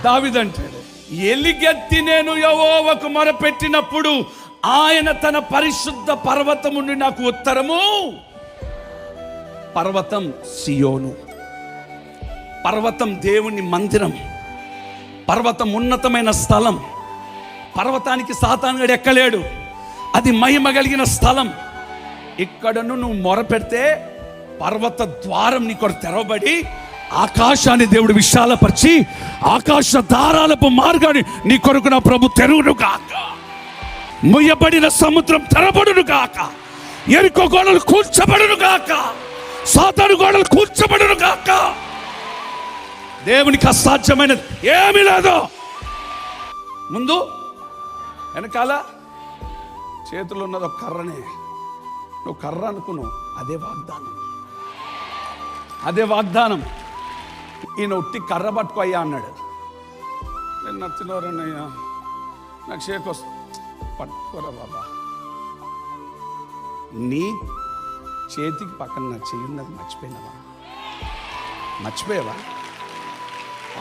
దావీదంటాడు, ఎలుగెత్తి నేను యెహోవాకు మొరపెట్టినప్పుడు ఆయన తన పరిశుద్ధ పర్వతం నుండి నాకు ఉత్తరము. పర్వతం సియోను, పర్వతం దేవుని మందిరం, పర్వతం ఉన్నతమైన స్థలం. పర్వతానికి సాతానుగాడు ఎక్కలేడు, అది మహిమ కలిగిన స్థలం. ఇక్కడను నువ్వు మొరపెడితే పర్వత ద్వారం నీ కొరకు తెరవబడి ఆకాశాన్ని దేవుడు విశాలపరిచి ఆకాశ దారాలపు మార్గాన్ని నీ కొరకు నా ప్రభు తెరువును గాక. ముయ్యబడిన సముద్రం తెరబడును గాక. ఎరుకో గోడలు కూర్చబడును గాక. సాతాను గోడలు కూర్చబడును గాక. దేవునికి అసాధ్యమైనది ఏమీ లేదు. ముందు వెనకాల చేతులు ఉన్నది ఒక కర్రనే. నువ్వు కర్ర అనుకున్నావు, అదే వాగ్దానం, అదే వాగ్దానం. ఈయన ఉట్టి కర్ర పట్టుకో అయ్యా అన్నాడు. నేను నచ్చినవారన్నయ్యా, నాకు షేక్ వస్తుంది. పట్టుకోరా బాబా, నీ చేతికి పక్కన నా చెయ్యున్నది మర్చిపోయావా?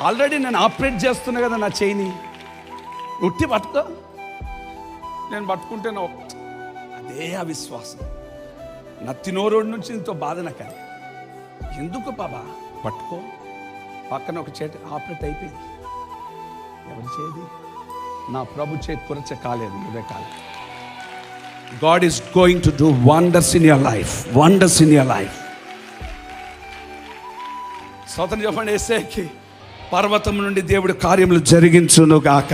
ఆల్రెడీ నేను ఆపరేట్ చేస్తున్నా కదా నా చెయ్యిని. ఉట్టి పట్టుకో. నేను పట్టుకుంటే అదే అవిశ్వాసం. నత్తినోరోడి నుంచి ఇంతో బాధ నాకు. అది ఎందుకు బాబా? పట్టుకో. పక్కన ఒక చేతి ఆపరేట్ అయిపోయింది. ఎవరి చేతి? నా ప్రభు చేతి కురచ కాలేదు, నువ్వే కాలేదు. God is going to do wonders in your life. Wonders in your life. స్తోత్రం చెప్పండి యేసయ్యకి. పర్వతం నుండి దేవుడు కార్యములు జరిగించును గాక.